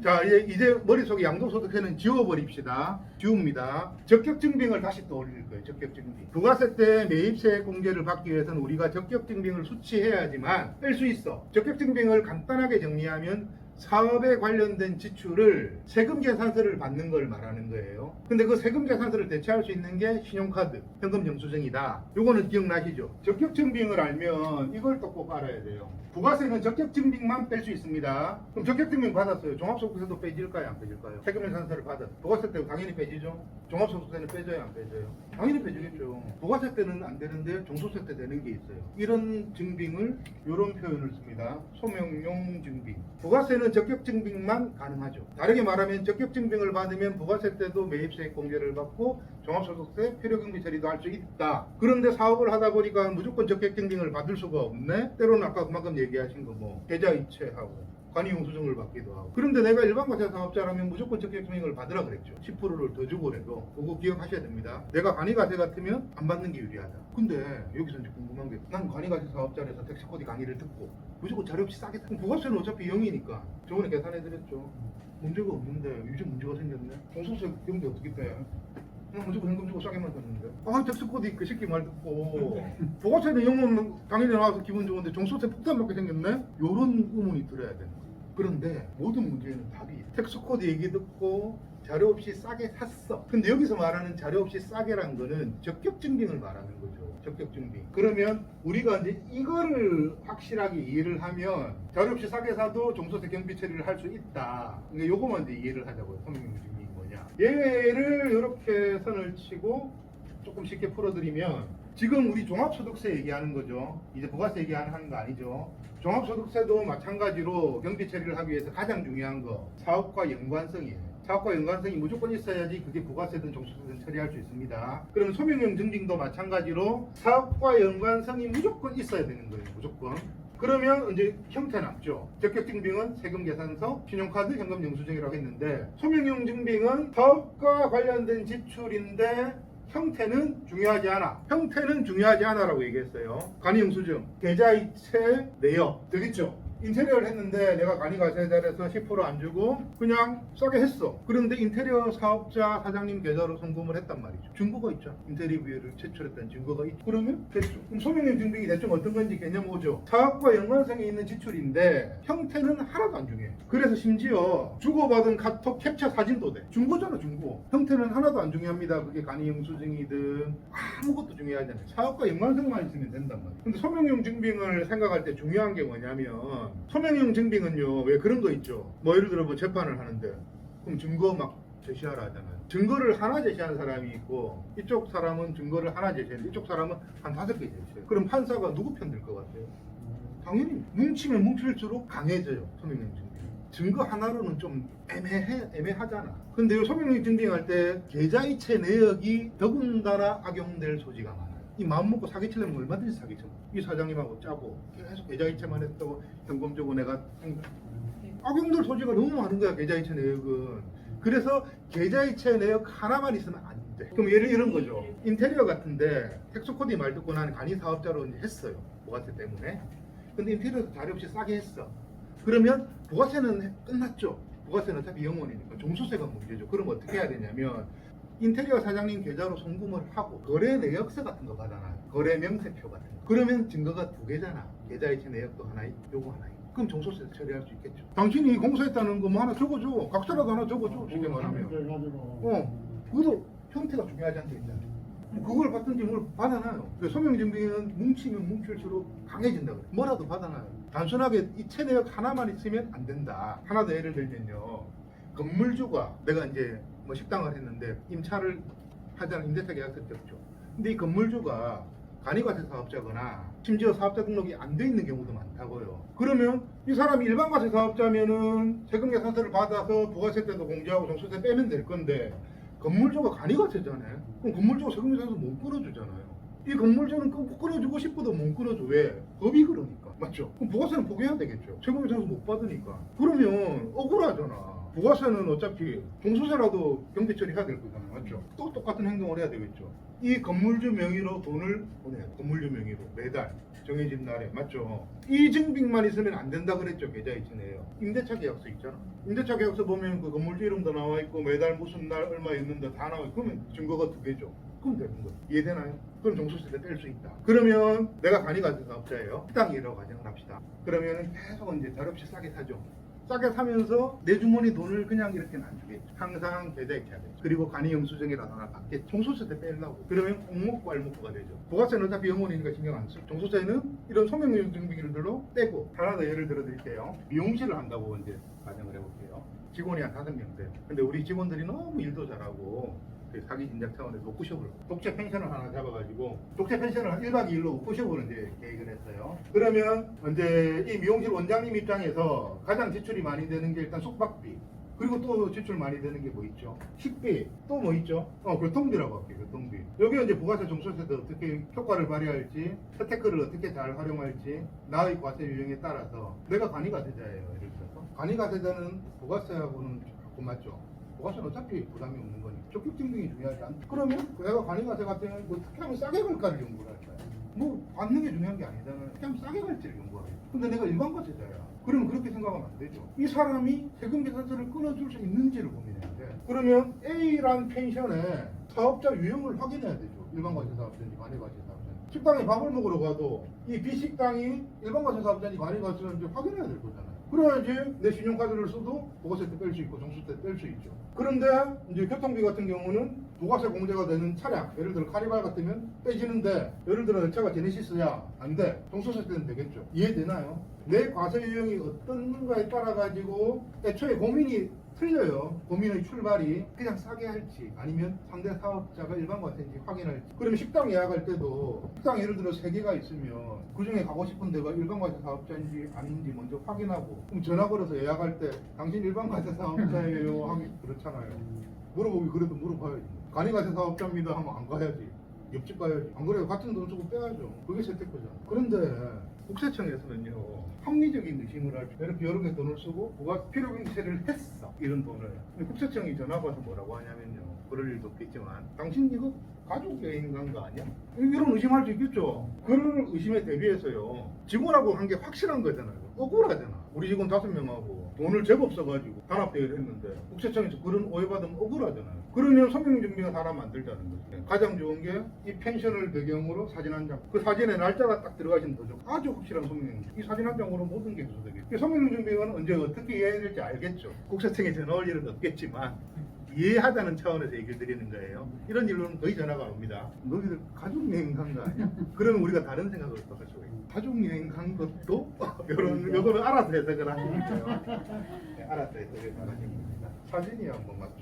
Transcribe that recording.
자, 이제 머릿속에 양도소득세는 지워버립시다. 지웁니다. 적격증빙을 다시 또 올릴 거예요. 적격증빙. 부가세 때 매입세 공제를 받기 위해서는 우리가 적격증빙을 수취해야지만 뺄 수 있어. 적격증빙을 간단하게 정리하면 사업에 관련된 지출을 세금 계산서를 받는 걸 말하는 거예요. 근데 그 세금 계산서를 대체할 수 있는 게 신용카드, 현금 영수증이다. 요거는 기억나시죠? 적격증빙을 알면 이걸 또 꼭 알아야 돼요. 부가세는 적격증빙만 뺄 수 있습니다. 그럼 적격증빙 받았어요. 종합소득세도 빼질까요? 안 빼질까요? 세금 계산서를 받았어요. 부가세 때도 당연히 빼지죠? 종합소득세는 빼져요? 안 빼져요? 당연히 빼지겠죠. 부가세 때는 안 되는데 종소세 때 되는 게 있어요. 이런 증빙을 이런 표현을 씁니다. 소명용 증빙. 부가세는 적격증빙만 가능하죠. 다르게 말하면 적격증빙을 받으면 부가세 때도 매입세액 공제를 받고 종합소득세 필요경비 처리도 할 수 있다. 그런데 사업을 하다 보니까 무조건 적격증빙을 받을 수가 없네. 때로는 아까 그만큼 얘기하신 거 뭐 계좌이체하고 관이용수증을 받기도 하고. 그런데 내가 일반과세 사업자라면 무조건 적격증빙을 받으라 그랬죠. 10%를 더 주고 그래도. 그거 기억하셔야 됩니다. 내가 관이과세 같으면 안 받는 게 유리하다. 근데 여기서 이제 궁금한 게 난 관이과세 사업자라서 텍스코디 강의를 듣고 무조건 자료 없이 싸게 그럼 부가세는 어차피 0이니까 저번에 계산해드렸죠. 문제가 없는데 요즘 문제가 생겼네. 종소세 경비 어떻게 빼? 그냥 무조건 현금 주고 싸게만 샀는데 텍스코디 그 새끼 말 듣고 부가세는 0은 당연히 나와서 기분 좋은데 종소세 폭탄 맞게 생겼네? 요런 의문이 들어야 되는 거예요. 그런데 모든 문제는 답이 텍스코드 얘기 듣고 자료 없이 싸게 샀어. 근데 여기서 말하는 자료 없이 싸게란 거는 적격증빙을 말하는 거죠. 적격증빙. 그러면 우리가 이제 이거를 확실하게 이해를 하면 자료 없이 싸게 사도 종소세 경비 처리를 할 수 있다. 그러니까 요거만 이제 이해를 하자고요. 소명증빙이 뭐냐. 얘를 이렇게 선을 치고 조금 쉽게 풀어드리면 지금 우리 종합소득세 얘기하는 거죠. 이제 부가세 얘기하는 거 아니죠. 종합소득세도 마찬가지로 경비 처리를 하기 위해서 가장 중요한 거 사업과 연관성이에요. 사업과 연관성이 무조건 있어야지 그게 부가세든 종소세든 처리할 수 있습니다. 그러면 소명용 증빙도 마찬가지로 사업과 연관성이 무조건 있어야 되는 거예요. 무조건. 그러면 이제 형태 남죠. 적격증빙은 세금계산서, 신용카드, 현금 영수증이라고 했는데 소명용 증빙은 사업과 관련된 지출인데 형태는 중요하지 않아. 형태는 중요하지 않아라고 얘기했어요. 간이영수증, 계좌이체 내역 되겠죠? 인테리어를 했는데 내가 간이과세자라서 10% 안 주고 그냥 싸게 했어. 그런데 인테리어 사업자 사장님 계좌로 송금을 했단 말이죠. 증거가 있죠. 인테리어 비용을 제출했다는 증거가 있죠. 그러면 됐죠. 그럼 소명용 증빙이 대충 어떤 건지 개념 오죠. 사업과 연관성이 있는 지출인데 형태는 하나도 안 중요해. 그래서 심지어 주고받은 카톡 캡처 사진도 돼. 중고잖아 중고. 형태는 하나도 안 중요합니다. 그게 간이영수증이든 아무것도 중요하지 않아요. 사업과 연관성만 있으면 된단 말이에요. 근데 소명용 증빙을 생각할 때 중요한 게 뭐냐면 소명용 증빙은요 왜 그런 거 있죠. 뭐 예를 들어 뭐 재판을 하는데 그럼 증거 막 제시하라 하잖아요. 증거를 하나 제시하는 사람이 있고 이쪽 사람은 증거를 하나 제시하는데 이쪽 사람은 한 5개 제시해요. 그럼 판사가 누구 편 들 것 같아요? 당연히 뭉치면 뭉칠수록 강해져요. 소명용 증빙. 증거 하나로는 좀 애매하잖아. 근데 이 소명용 증빙할 때 계좌이체 내역이 더군다나 악용될 소지가 많아요. 이 마음 먹고 사기치려면 얼마든지 사기쳐. 이 사장님하고 짜고 계속 계좌이체만 했다고 현금 주고 내가 악용될 소지가 너무 많은 거야. 계좌이체 내역은. 그래서 계좌이체 내역 하나만 있으면 안 돼. 그럼 예를 이런 거죠. 인테리어 같은데 텍스코디 말 듣고 나는 간이 사업자로 이제 했어요. 부가세 때문에. 근데 인테리어도 자료 없이 싸게 했어. 그러면 부가세는 끝났죠. 부가세는 어차피 영원이니까 종소세가 문제죠. 그럼 어떻게 해야 되냐면 인테리어 사장님 계좌로 송금을 하고 거래 내역서 같은 거 받아놔요. 거래 명세표 같은 거. 그러면 증거가 2개잖아. 계좌이체 내역도 하나 있고 요거 하나 있고. 그럼 종소세 처리할 수 있겠죠. 당신이 공사했다는 거 뭐 하나 적어줘. 각서라도 하나 적어줘. 쉽게 말하면. 그것도 형태가 중요하지 않겠냐. 뭐 그걸 받든지 뭘 받아놔요. 소명증빙은 뭉치면 뭉칠수록 강해진다 그래. 뭐라도 받아놔요. 단순하게 이 체내역 하나만 있으면 안 된다. 하나 더 예를 들면요. 건물주가 내가 이제 뭐 식당을 했는데 임차를 하자는 임대차 계약서 떴죠. 근데 이 건물주가 간이과세 사업자거나 심지어 사업자 등록이 안 돼 있는 경우도 많다고요. 그러면 이 사람이 일반과세 사업자면은 세금계산서를 받아서 부가세 때도 공제하고 종소세 빼면 될 건데 건물주가 간이과세잖아요. 그럼 건물주가 세금계산서 못 끌어주잖아요. 이 건물주는 꼭 끌어주고 싶어도 못 끌어줘. 왜? 법이 그러니까. 맞죠? 그럼 부가세는 포기해야 되겠죠. 세금계산서 못 받으니까. 그러면 억울하잖아. 부가세는 어차피 종소세라도 경비 처리해야 될 거잖아요. 맞죠? 또 똑같은 행동을 해야 되겠죠. 이 건물주 명의로 돈을 보내야 돼. 건물주 명의로 매달 정해진 날에. 맞죠? 이 증빙만 있으면 안 된다 그랬죠. 계좌이체네요. 임대차 계약서 있잖아. 임대차 계약서 보면 그 건물주 이름도 나와 있고 매달 무슨 날 얼마 있는데 다 나와 있고 그러면 증거가 두 개죠. 그럼 되는 거예요. 이해되나요? 그럼 종소세 때 뗄 수 있다. 그러면 내가 간이가진 사업자예요. 식당이라고 가정을 합시다. 그러면 계속 이제 자료없이 싸게 사죠. 싸게 사면서 내 주머니 돈을 그냥 이렇게는 안 주겠죠. 항상 계좌이체해야 되죠. 그리고 간이 영수증이라도 하나 받겠죠. 종소세 때 빼려고. 그러면 옥 먹고 알 먹고가 되죠. 부가세는 어차피 영원이니까 신경 안 쓰고 종소세는 이런 소명용 증빙일들로 떼고. 하나 더 예를 들어 드릴게요. 미용실을 한다고 이제 가정을 해볼게요. 직원이 한 5명 돼요. 근데 우리 직원들이 너무 일도 잘하고 사기 진작 차원에서 워크숍을 독채 펜션을 하나 잡아가지고 독채 펜션을 1박 2일로 워크숍을 이제 계획을 했어요. 그러면 이제 이 미용실 원장님 입장에서 가장 지출이 많이 되는 게 일단 숙박비, 그리고 또 지출 많이 되는 게 뭐 있죠? 식비, 또 뭐 있죠? 교통비라고 할게요. 교통비. 여기 이제 부가세 종소세도 어떻게 효과를 발휘할지, 스테크를 어떻게 잘 활용할지, 나의 과세 유형에 따라서 내가 간이가세자예요. 예를 들어서 간이가세자는 부가세하고는 조금 맞죠? 부가세는 어차피 부담이 없는 거니까 적격 증빙이 중요하지 않다. 그러면 내가 간이가세 같은 경우는 뭐 어떻게 하면 싸게 갈까를 연구를 할까요? 뭐 받는 게 중요한 게 아니잖아요. 어떻게 하면 싸게 갈지를 연구하겠죠. 근데 내가 일반과세자야. 그러면 그렇게 생각하면 안 되죠. 이 사람이 세금 계산서를 끊어줄 수 있는지를 고민해야 돼. 그러면 A라는 펜션에 사업자 유형을 확인해야 되죠. 일반과세 사업자인지 간이과세 사업자인지. 식당에 밥을 먹으러 가도 이 B식당이 일반과세 사업자인지 간이과세인지 확인해야 될 거잖아요. 그래야지 내 신용카드를 써도 부가세 때 뺄 수 있고 종수 때 뺄 수 있죠. 그런데 이제 교통비 같은 경우는 부가세 공제가 되는 차량, 예를 들어 카니발 같으면 빼지는데, 예를 들어 내 차가 제네시스야, 안 돼. 종소세 때는 되겠죠. 이해되나요? 내 과세 유형이 어떤가에 따라 가지고 애초에 고민이 틀려요. 고민의 출발이 그냥 싸게 할지 아니면 상대 사업자가 일반 과세인지 확인할지. 그러면 식당 예약할 때도 식당 예를 들어 3개가 있으면 그 중에 가고 싶은 데가 일반 과세 사업자인지 아닌지 먼저 확인하고, 그럼 전화 걸어서 예약할 때 당신 일반 과세 사업자예요 하기 그렇잖아요. 물어보기 그래도 물어봐야지. 간이과세 사업자입니다 하면 안 가야지. 옆집 가야지. 안 그래도 같은 돈 주고 빼야죠. 그게 세태코잖아. 그런데 국세청에서는요, 합리적인 의심을 할 때 이렇게 여러 개 돈을 쓰고 부가 필요경세를 했어, 이런 돈을. 근데 국세청이 전화가 와서 뭐라고 하냐면요, 그럴 일도 없겠지만 당신 이거 가족 여행 간 거 아니야? 이런 의심할 수 있겠죠. 그런 의심에 대비해서요, 직원하고 한 게 확실한 거잖아요. 억울하잖아. 우리 직원 5명하고 돈을 제법 써가지고 단합대회를 했는데 국세청에서 그런 오해받으면 억울하잖아요. 그러면 서명증빙을 하나 만들자는 거죠. 가장 좋은 게 이 펜션을 배경으로 사진 한 장. 그 사진에 날짜가 딱 들어가시면 더 좋고 아주 확실한 서명증빙. 이 사진 한 장으로 모든 게 해소되겠죠. 서명증빙은 언제 어떻게 이해해야 될지 알겠죠. 국세청에 전화 올 일은 없겠지만 이해하자는 차원에서 얘기를 드리는 거예요. 이런 일로는 거의 전화가 옵니다. 너희들 가족여행 간 거 아니야? 그러면 우리가 다른 생각을 또 할 수가 있어요. 가족여행 간 것도? 요거는 알아서 해석을 하시면 돼요. 네, 알아서 해석을 하시면 됩니다. 사진이 한번 맞죠.